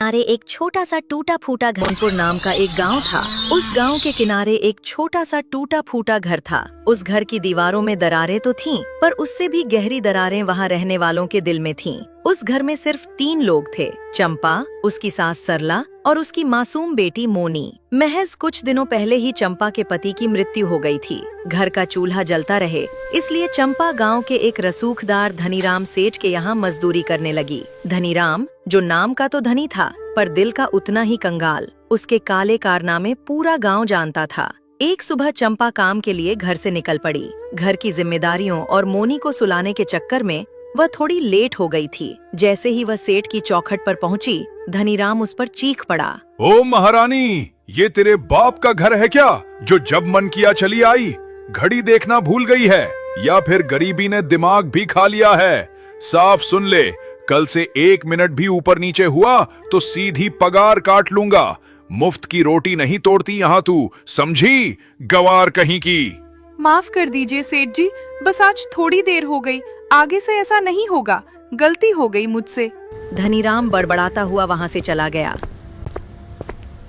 किनारे एक छोटा सा टूटा फूटा घनपुर नाम का एक गांव था। उस गांव के किनारे एक छोटा सा टूटा फूटा घर था। उस घर की दीवारों में दरारें तो थीं, पर उससे भी गहरी दरारें वहां रहने वालों के दिल में थीं। उस घर में सिर्फ 3 लोग थे, चंपा, उसकी सास सरला और उसकी मासूम बेटी मोनी। महज कुछ दिनों पहले ही चंपा के पति की मृत्यु हो गई थी। घर का चूल्हा जलता रहे, इसलिए चंपा गांव के एक रसूखदार धनीराम सेठ के यहाँ मजदूरी करने लगी। धनीराम, जो नाम का तो धनी था, पर दिल का उतना ही कंगाल। उसके काले कारनामे पूरा गांव जानता था। एक सुबह चंपा काम के लिए घर से निकल पड़ी। घर की जिम्मेदारियों और मोनी को सुलाने के चक्कर में वह थोड़ी लेट हो गई थी। जैसे ही वह सेठ की चौखट पर पहुंची, धनीराम उस पर चीख पड़ा। ओ महारानी, ये तेरे बाप का घर है क्या, जो जब मन किया चली आई? घड़ी देखना भूल गई है या फिर गरीबी ने दिमाग भी खा लिया है? साफ सुन ले, कल से 1 मिनट भी ऊपर नीचे हुआ तो सीधी पगार काट लूंगा। मुफ्त की रोटी नहीं तोड़ती यहाँ तू, समझी? गवार कहीं की। माफ कर दीजिए सेठ जी, बस आज थोड़ी देर हो गई, आगे से ऐसा नहीं होगा, गलती हो गई मुझसे। धनीराम बड़बड़ाता हुआ वहां से चला गया।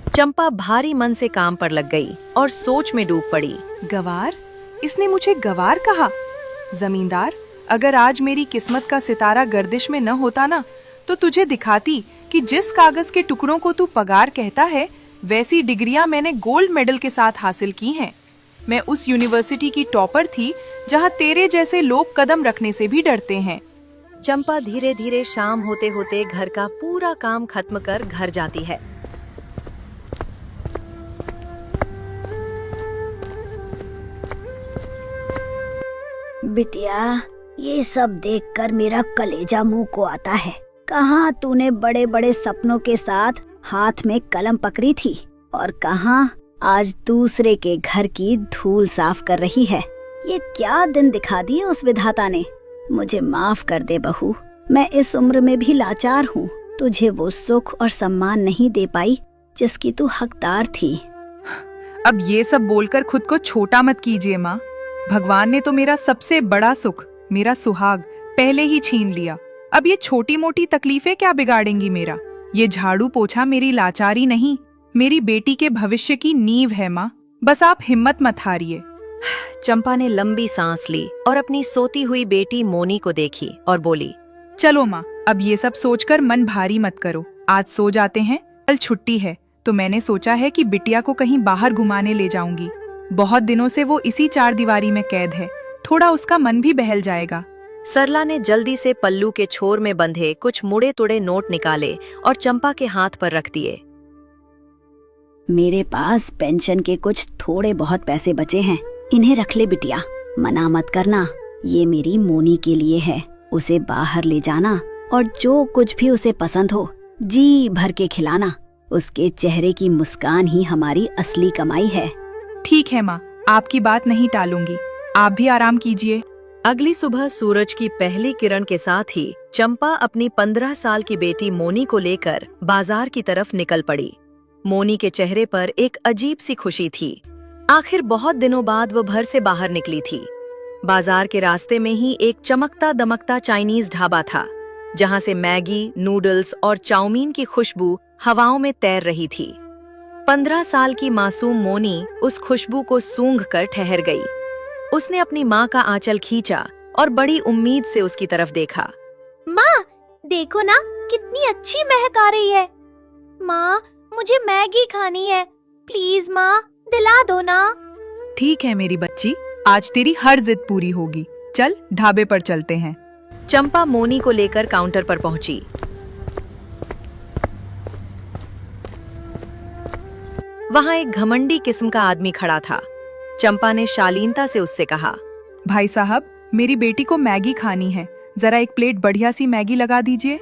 चंपा भारी मन से काम पर लग गई और सोच में डूब पड़ी। गवार? इसने मुझे गवार कहा? जमींदार, अगर आज मेरी किस्मत का सितारा गर्दिश में न होता ना, तो तुझे दिखाती कि जिस कागज के टुकड़ों को तू पगार कहता है, वैसी डिग्रियां मैंने गोल्ड मेडल के साथ हासिल की हैं। मैं उस यूनिवर्सिटी की टॉपर थी जहां तेरे जैसे लोग कदम रखने से भी डरते हैं। चंपा धीरे धीरे शाम होते होते घर का पूरा काम खत्म कर घर जाती है। बिटिया, ये सब देखकर मेरा कलेजा मुंह को आता है। कहाँ तूने बड़े बड़े सपनों के साथ हाथ में कलम पकड़ी थी, और कहाँ आज दूसरे के घर की धूल साफ कर रही है। ये क्या दिन दिखा दिए उस विधाता ने। मुझे माफ कर दे बहू, मैं इस उम्र में भी लाचार हूँ। तुझे वो सुख और सम्मान नहीं दे पाई जिसकी तू हकदार थी। अब ये सब बोलकर खुद को छोटा मत कीजिए माँ। भगवान ने तो मेरा सबसे बड़ा सुख, मेरा सुहाग, पहले ही छीन लिया। अब ये छोटी मोटी तकलीफें क्या बिगाड़ेंगी मेरा? ये झाड़ू पोछा मेरी लाचारी नहीं, मेरी बेटी के भविष्य की नींव है माँ। बस आप हिम्मत मत हारिए। चंपा ने लंबी सांस ली और अपनी सोती हुई बेटी मोनी को देखी और बोली, चलो माँ, अब ये सब सोचकर मन भारी मत करो। आज सो जाते हैं, कल छुट्टी है, तो मैंने सोचा है कि बिटिया को कहीं बाहर घुमाने ले जाऊंगी। बहुत दिनों से वो इसी 4 दीवारी में कैद है, थोड़ा उसका मन भी बहल जाएगा। सरला ने जल्दी से पल्लू के छोर में बंधे कुछ मुड़े तुड़े नोट निकाले और चंपा के हाथ पर रख दिए। मेरे पास पेंशन के कुछ थोड़े बहुत पैसे बचे हैं, इन्हें रख ले बिटिया। मना मत करना, ये मेरी मोनी के लिए है। उसे बाहर ले जाना और जो कुछ भी उसे पसंद हो जी भर के खिलाना। उसके चेहरे की मुस्कान ही हमारी असली कमाई है। ठीक है माँ, आपकी बात नहीं टालूंगी। आप भी आराम कीजिए। अगली सुबह सूरज की पहली किरण के साथ ही चंपा अपनी 15 साल की बेटी मोनी को लेकर बाजार की तरफ निकल पड़ी। मोनी के चेहरे पर एक अजीब सी खुशी थी। आखिर बहुत दिनों बाद वो घर से बाहर निकली थी। बाजार के रास्ते में ही एक चमकता दमकता चाइनीज ढाबा था, जहां से मैगी, नूडल्स और चाउमीन की खुशबू हवाओं में तैर रही थी। 15 साल की मासूम मोनी उस खुशबू को सूंघकर ठहर गई। उसने अपनी माँ का आंचल खींचा और बड़ी उम्मीद से उसकी तरफ देखा। माँ, देखो ना, कितनी अच्छी महक आ रही है। माँ, मुझे मैगी खानी है, प्लीज माँ, दिला दो ना। ठीक है मेरी बच्ची, आज तेरी हर जिद पूरी होगी। चल ढाबे पर चलते हैं। चंपा मोनी को लेकर काउंटर पर पहुंची। वहां एक घमंडी किस्म का आदमी खड़ा था। चंपा ने शालीनता से उससे कहा, भाई साहब, मेरी बेटी को मैगी खानी है, जरा एक प्लेट बढ़िया सी मैगी लगा दीजिए।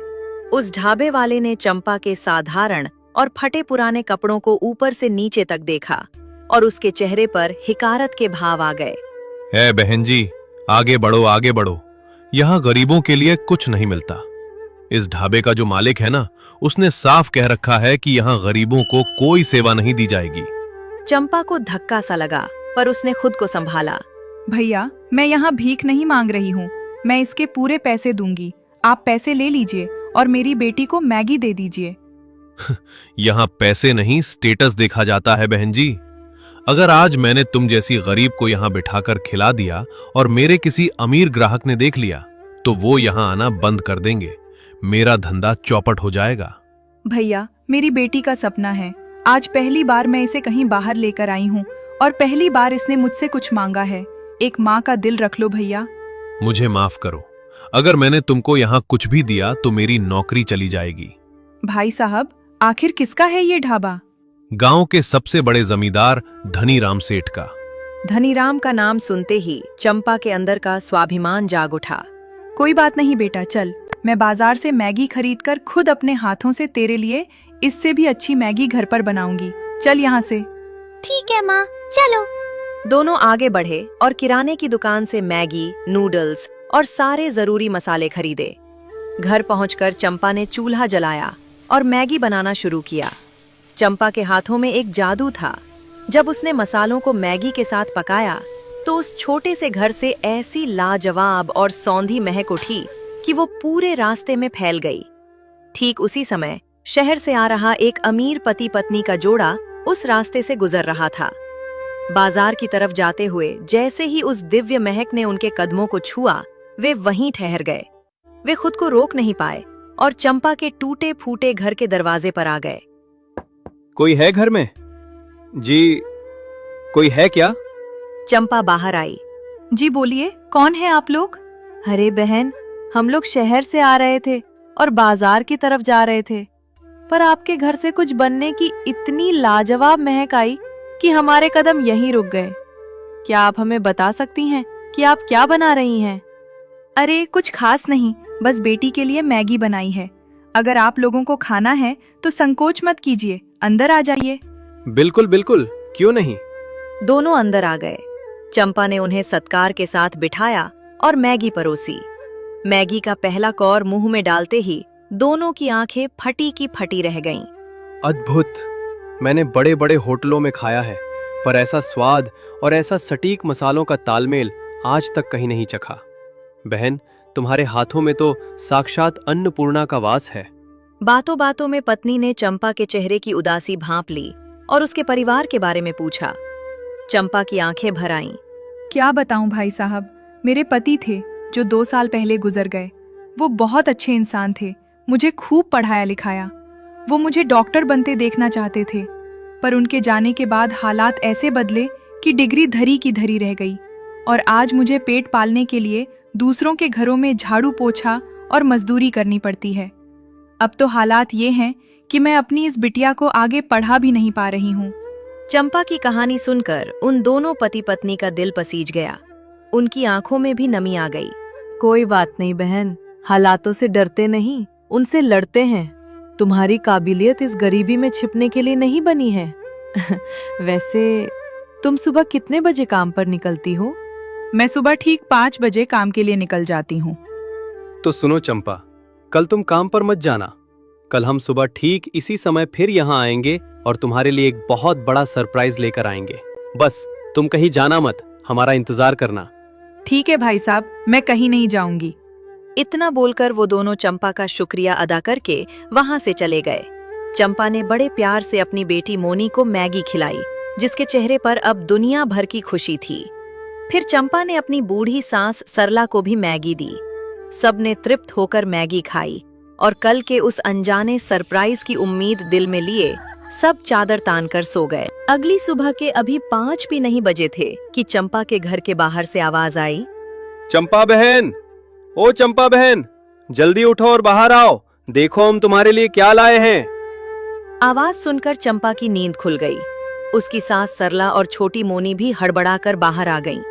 उस ढाबे वाले ने चंपा के साधारण और फटे पुराने कपड़ों को ऊपर से नीचे तक देखा और उसके चेहरे पर हिकारत के भाव आ गए। ए बहन जी, आगे बढ़ो आगे बढ़ो, यहाँ गरीबों के लिए कुछ नहीं मिलता। इस ढाबे का जो मालिक है ना, उसने साफ कह रखा है कि यहाँ गरीबों को कोई सेवा नहीं दी जाएगी। चंपा को धक्का सा लगा, पर उसने खुद को संभाला। भैया, मैं यहाँ भीख नहीं मांग रही हूँ, मैं इसके पूरे पैसे दूंगी। आप पैसे ले लीजिए और मेरी बेटी को मैगी दे दीजिए। यहां पैसे नहीं स्टेटस देखा जाता है बहन जी। अगर आज मैंने तुम जैसी गरीब को यहां बिठाकर खिला दिया और मेरे किसी अमीर ग्राहक ने देख लिया तो वो यहां आना बंद कर देंगे, मेरा धंधा चौपट हो जाएगा। भैया, मेरी बेटी का सपना है। आज पहली बार मैं इसे कहीं बाहर लेकर आई हूँ और पहली बार इसने मुझसे कुछ मांगा है। एक माँ का दिल रख लो भैया। मुझे माफ करो, अगर मैंने तुमको यहां कुछ भी दिया तो मेरी नौकरी चली जाएगी। भाई साहब, आखिर किसका है ये ढाबा? गांव के सबसे बड़े जमींदार धनीराम सेठ का। धनीराम का नाम सुनते ही चंपा के अंदर का स्वाभिमान जाग उठा। कोई बात नहीं बेटा, चल मैं बाजार से मैगी खरीदकर खुद अपने हाथों से तेरे लिए इससे भी अच्छी मैगी घर पर बनाऊंगी। चल यहाँ से। ठीक है माँ, चलो। दोनों आगे बढ़े और किराने की दुकान से मैगी, नूडल्स और सारे जरूरी मसाले खरीदे। घर पहुंचकर चंपा ने चूल्हा जलाया और मैगी बनाना शुरू किया। चंपा के हाथों में एक जादू था। जब उसने मसालों को मैगी के साथ पकाया तो उस छोटे से घर से ऐसी लाजवाब और सौंधी महक उठी कि वो पूरे रास्ते में फैल गई। ठीक उसी समय शहर से आ रहा एक अमीर पति पत्नी का जोड़ा उस रास्ते से गुजर रहा था। बाजार की तरफ जाते हुए जैसे ही उस दिव्य महक ने उनके कदमों को छुआ, वे वहीं ठहर गए। वे खुद को रोक नहीं पाए और चंपा के टूटे फूटे घर के दरवाजे पर आ गए। कोई है घर में? जी, कोई है क्या? चंपा बाहर आई। जी बोलिए, कौन है आप लोग? अरे बहन, हम लोग शहर से आ रहे थे और बाजार की तरफ जा रहे थे, पर आपके घर से कुछ बनने की इतनी लाजवाब महक आई कि हमारे कदम यहीं रुक गए। क्या आप हमें बता सकती हैं कि आप क्या बना रही हैं? अरे कुछ खास नहीं, बस बेटी के लिए मैगी बनाई है। अगर आप लोगों को खाना है तो संकोच मत कीजिए, अंदर आ जाइए। बिल्कुल बिल्कुल, क्यों नहीं। दोनों अंदर आ गए। चंपा ने उन्हें सत्कार के साथ बिठाया और मैगी परोसी। मैगी का पहला कौर मुंह में डालते ही दोनों की आंखें फटी की फटी रह गईं। अद्भुत! मैंने बड़े बड़े होटलों में खाया है, पर ऐसा स्वाद और ऐसा सटीक मसालों का तालमेल आज तक कहीं नहीं चखा। बहन, तुम्हारे हाथों में तो साक्षात अन्नपूर्णा का वास है। बातों बातों में पत्नी ने चंपा के चेहरे की उदासी भांप ली और उसके परिवार के बारे में पूछा। चंपा की आंखें भर आईं। क्या बताऊं भाई साहब, मेरे पति थे जो 2 साल पहले गुजर गए। वो बहुत अच्छे इंसान थे, मुझे खूब पढ़ाया लिखाया। वो मुझे डॉक्टर बनते देखना चाहते थे, पर उनके जाने के बाद हालात ऐसे बदले कि डिग्री धरी की धरी रह गई और आज मुझे पेट पालने के लिए दूसरों के घरों में झाड़ू पोछा और मजदूरी करनी पड़ती है। अब तो हालात ये हैं कि मैं अपनी इस बिटिया को आगे पढ़ा भी नहीं पा रही हूँ। चंपा की कहानी सुनकर उन दोनों पति पत्नी का दिल पसीज गया। उनकी आंखों में भी नमी आ गई। कोई बात नहीं बहन, हालातों से डरते नहीं, उनसे लड़ते हैं। तुम्हारी काबिलियत इस गरीबी में छिपने के लिए नहीं बनी है। वैसे तुम सुबह कितने बजे काम पर निकलती हो? मैं सुबह ठीक 5 बजे काम के लिए निकल जाती हूँ। तो सुनो चंपा, कल तुम काम पर मत जाना। कल हम सुबह ठीक इसी समय फिर यहाँ आएंगे और तुम्हारे लिए एक बहुत बड़ा सरप्राइज लेकर आएंगे। बस तुम कहीं जाना मत, हमारा इंतजार करना। ठीक है भाई साहब, मैं कहीं नहीं जाऊंगी। इतना बोलकर वो दोनों चंपा का शुक्रिया अदा करके वहां से चले गए। चंपा ने बड़े प्यार से अपनी बेटी मोनी को मैगी खिलाई, जिसके चेहरे पर अब दुनिया भर की खुशी थी। फिर चंपा ने अपनी बूढ़ी सास सरला को भी मैगी दी। सबने तृप्त होकर मैगी खाई और कल के उस अनजाने सरप्राइज की उम्मीद दिल में लिए सब चादर तान कर सो गए। अगली सुबह के अभी 5 भी नहीं बजे थे कि चंपा के घर के बाहर से आवाज आई। चंपा बहन, ओ चंपा बहन, जल्दी उठो और बाहर आओ। देखो हम तुम्हारे लिए क्या लाए हैं। आवाज सुनकर चंपा की नींद खुल गई। उसकी सास सरला और छोटी मोनी भी हड़बड़ाकर बाहर आ गईं।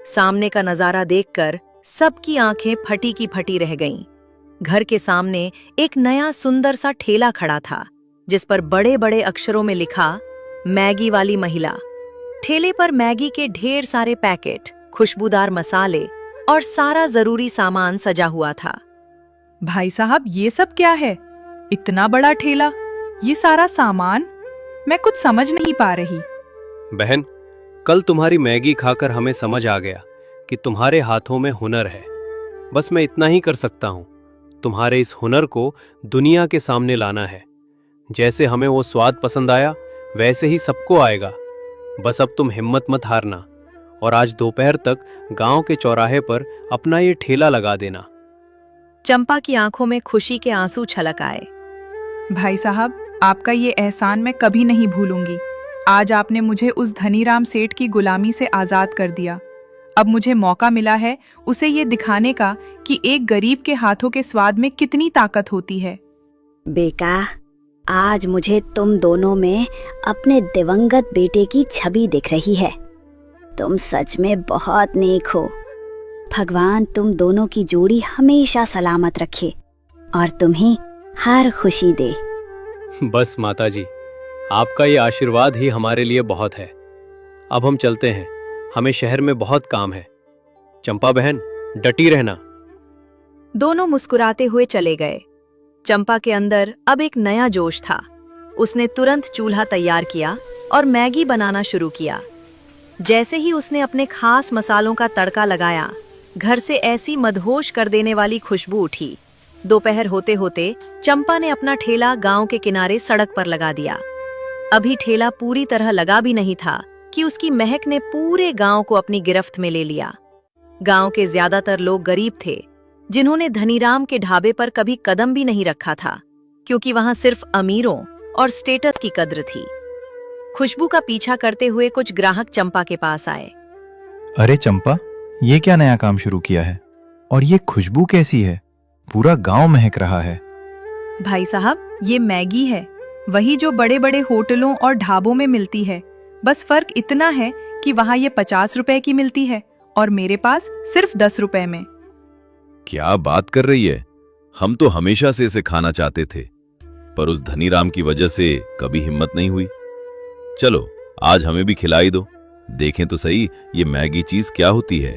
सामने का नजारा देखकर सबकी आंखें फटी की फटी रह गईं। घर के सामने एक नया सुंदर सा ठेला खड़ा था, जिस पर बड़े बड़े अक्षरों में लिखा मैगी वाली महिला। ठेले पर मैगी के ढेर सारे पैकेट, खुशबूदार मसाले और सारा जरूरी सामान सजा हुआ था। भाई साहब, ये सब क्या है? इतना बड़ा ठेला, ये सारा सामान, मैं कुछ समझ नहीं पा रही। बहन, कल तुम्हारी मैगी खाकर हमें समझ आ गया कि तुम्हारे हाथों में हुनर है। बस मैं इतना ही कर सकता हूँ, तुम्हारे इस हुनर को दुनिया के सामने लाना है। जैसे हमें वो स्वाद पसंद आया वैसे ही सबको आएगा। बस अब तुम हिम्मत मत हारना और आज दोपहर तक गांव के चौराहे पर अपना ये ठेला लगा देना। चंपा की आंखों में खुशी के आंसू छलक आए। भाई साहब, आपका ये एहसान मैं कभी नहीं भूलूंगी। आज आपने मुझे उस धनीराम सेठ की गुलामी से आजाद कर दिया। अब मुझे मौका मिला है उसे ये दिखाने का कि एक गरीब के हाथों के स्वाद में कितनी ताकत होती है। बेका, आज मुझे तुम दोनों में अपने दिवंगत बेटे की छवि दिख रही है। तुम सच में बहुत नेक हो। भगवान तुम दोनों की जोड़ी हमेशा सलामत रखे और तुम्हें हर खुशी दे। बस माताजी, आपका ये आशीर्वाद ही हमारे लिए बहुत है। अब हम चलते हैं, हमें शहर में बहुत काम है। चंपा बहन, डटी रहना। दोनों मुस्कुराते हुए चले गए। चंपा के अंदर अब एक नया जोश था। उसने तुरंत चूल्हा तैयार किया और मैगी बनाना शुरू किया। जैसे ही उसने अपने खास मसालों का तड़का लगाया, घर से ऐसी मदहोश कर देने वाली खुशबू उठी। दोपहर होते होते चंपा ने अपना ठेला गांव के किनारे सड़क पर लगा दिया। अभी ठेला पूरी तरह लगा भी नहीं था कि उसकी महक ने पूरे गांव को अपनी गिरफ्त में ले लिया। गांव के ज्यादातर लोग गरीब थे, जिन्होंने धनीराम के ढाबे पर कभी कदम भी नहीं रखा था, क्योंकि वहां सिर्फ अमीरों और स्टेटस की कद्र थी। खुशबू का पीछा करते हुए कुछ ग्राहक चंपा के पास आए। अरे चंपा, ये क्या नया काम शुरू किया है? और ये खुशबू कैसी है? पूरा गांव महक रहा है। भाई साहब, ये मैगी है, वही जो बड़े बड़े होटलों और ढाबों में मिलती है। बस फर्क इतना है कि वहाँ ये 50 रुपए की मिलती है और मेरे पास सिर्फ 10 रुपए में। क्या बात कर रही है? हम तो हमेशा से इसे खाना चाहते थे, पर उस धनीराम की वजह से कभी हिम्मत नहीं हुई। चलो आज हमें भी खिलाई दो, देखें तो सही ये मैगी चीज क्या होती है।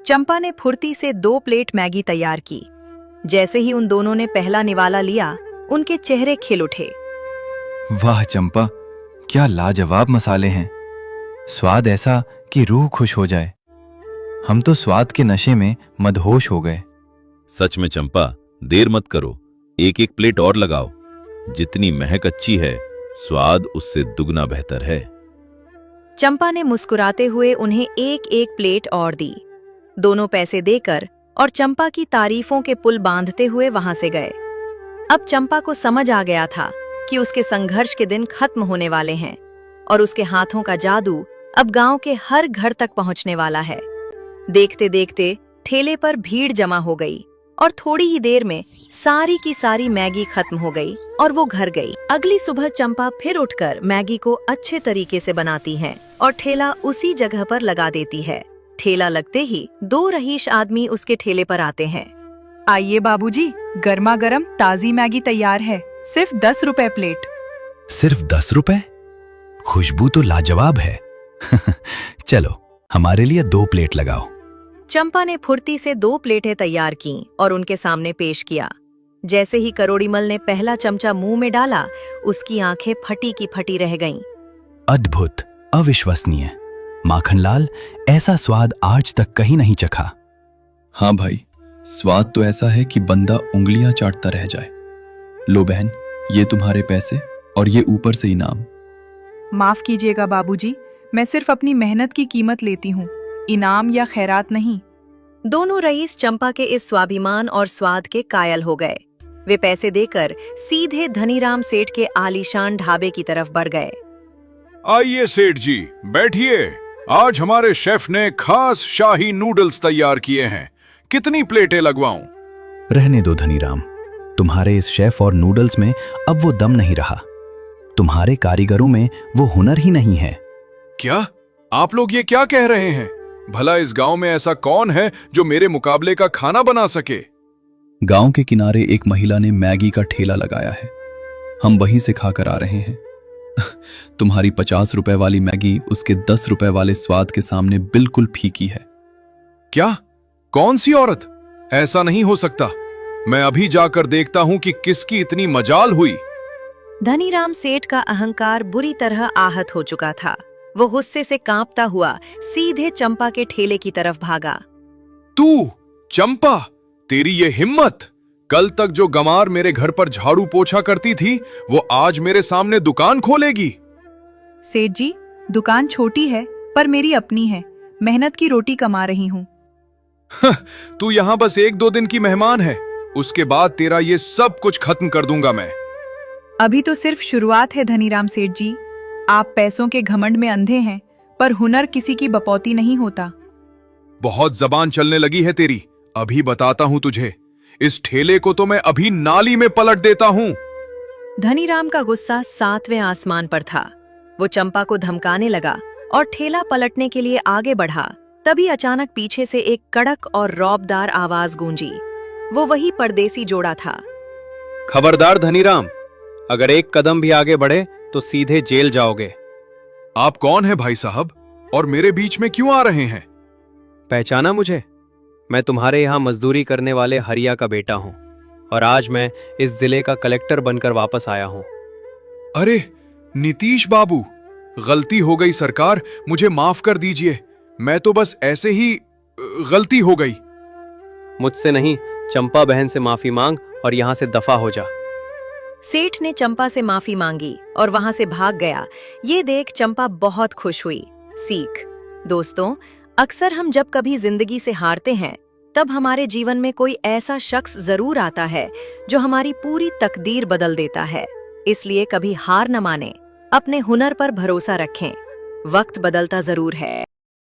चंपा ने फुर्ती से 2 प्लेट मैगी तैयार की। जैसे ही उन दोनों ने पहला निवाला लिया, उनके चेहरे खिल उठे। वाह चंपा, क्या लाजवाब मसाले हैं। स्वाद ऐसा कि रूह खुश हो जाए। हम तो स्वाद के नशे में मदहोश हो गए। सच में चंपा, देर मत करो, एक एक प्लेट और लगाओ। जितनी महक अच्छी है, स्वाद उससे दुगना बेहतर है। चंपा ने मुस्कुराते हुए उन्हें एक एक प्लेट और दी। दोनों पैसे देकर और चंपा की तारीफों के पुल बांधते हुए वहां से गए। अब चंपा को समझ आ गया था कि उसके संघर्ष के दिन खत्म होने वाले हैं और उसके हाथों का जादू अब गांव के हर घर तक पहुंचने वाला है। देखते देखते ठेले पर भीड़ जमा हो गई और थोड़ी ही देर में सारी की सारी मैगी खत्म हो गई और वो घर गई। अगली सुबह चंपा फिर उठकर मैगी को अच्छे तरीके से बनाती है और ठेला उसी जगह पर लगा देती है। ठेला लगते ही 2 रईस आदमी उसके ठेले पर आते हैं। आइए बाबूजी, गर्मा गर्म ताजी मैगी तैयार है, सिर्फ 10 रुपए प्लेट। सिर्फ 10 रुपए? खुशबू तो लाजवाब है। चलो हमारे लिए 2 प्लेट लगाओ। चंपा ने फुर्ती से 2 प्लेटें तैयार की और उनके सामने पेश किया। जैसे ही करोड़ीमल ने पहला चमचा मुंह में डाला, उसकी आंखें फटी की फटी रह गईं। अद्भुत, अविश्वसनीय। माखनलाल, ऐसा स्वाद आज तक कहीं नहीं चखा। हाँ भाई, स्वाद तो ऐसा है कि बंदा उंगलियां चाटता रह जाए। लो बहन, ये तुम्हारे पैसे और ये ऊपर से इनाम। माफ कीजिएगा बाबूजी, मैं सिर्फ अपनी मेहनत की कीमत लेती हूँ, इनाम या खैरात नहीं। दोनों रईस चंपा के इस स्वाभिमान और स्वाद के कायल हो गए। वे पैसे देकर सीधे धनीराम सेठ के आलीशान ढाबे की तरफ बढ़ गए। आइए सेठ जी, बैठिए। आज हमारे शेफ ने खास शाही नूडल्स तैयार किए हैं। कितनी प्लेटें लगवाऊं? रहने दो धनीराम, तुम्हारे इस शेफ और नूडल्स में अब वो दम नहीं रहा। तुम्हारे कारीगरों में वो हुनर ही नहीं है। क्या आप लोग ये क्या कह रहे हैं? भला इस गांव में ऐसा कौन है जो मेरे मुकाबले का खाना बना सके? गांव के किनारे एक महिला ने मैगी का ठेला लगाया है, हम वहीं से खाकर आ रहे हैं। तुम्हारी 50 रुपए वाली मैगी उसके 10 रुपए वाले स्वाद के सामने बिल्कुल फीकी है। क्या? कौन सी औरत? ऐसा नहीं हो सकता। मैं अभी जाकर देखता हूं कि किसकी इतनी मजाल हुई। धनीराम सेठ का अहंकार बुरी तरह आहत हो चुका था। वो गुस्से से कांपता हुआ सीधे चंपा के ठेले की तरफ भागा। तू चंपा, तेरी ये हिम्मत! कल तक जो गंवार मेरे घर पर झाड़ू पोछा करती थी वो आज मेरे सामने दुकान खोलेगी। सेठ जी, दुकान छोटी है पर मेरी अपनी है। मेहनत की रोटी कमा रही हूँ। तू यहाँ बस 1-2 दिन की मेहमान है, उसके बाद तेरा ये सब कुछ खत्म कर दूंगा मैं। अभी तो सिर्फ शुरुआत है धनीराम सेठ जी। आप पैसों के घमंड में अंधे हैं, पर हुनर किसी की बपौती नहीं होता। बहुत जबान चलने लगी है तेरी। अभी बताता हूँ तुझे, इस ठेले को तो मैं अभी नाली में पलट देता हूँ। धनीराम का गुस्सा 7वें आसमान पर था। वो चंपा को धमकाने लगा और ठेला पलटने के लिए आगे बढ़ा। तभी अचानक पीछे से एक कड़क और रौबदार आवाज गूंजी। वो वही परदेसी जोड़ा था। खबरदार धनीराम, अगर एक कदम भी आगे बढ़े तो सीधे जेल जाओगे। आप कौन है भाई साहब, और मेरे बीच में क्यों आ रहे हैं? पहचाना मुझे? मैं तुम्हारे यहाँ मजदूरी करने वाले हरिया का बेटा हूँ और आज मैं इस जिले का कलेक्टर बनकर वापस आया हूँ। अरे नीतीश बाबू, गलती हो गई सरकार, मुझे माफ कर दीजिए। मैं तो बस ऐसे ही गलती हो गई। मुझसे नहीं, चंपा बहन से माफी मांग और यहाँ से दफा हो जा। सेठ ने चंपा से माफी मांगी और वहां से भाग गया। ये देख चंपा बहुत खुश हुई। सीख दोस्तों, अक्सर हम जब कभी जिंदगी से हारते हैं तब हमारे जीवन में कोई ऐसा शख्स जरूर आता है जो हमारी पूरी तकदीर बदल देता है। इसलिए कभी हार न माने, अपने हुनर पर भरोसा रखें। वक्त बदलता जरूर है।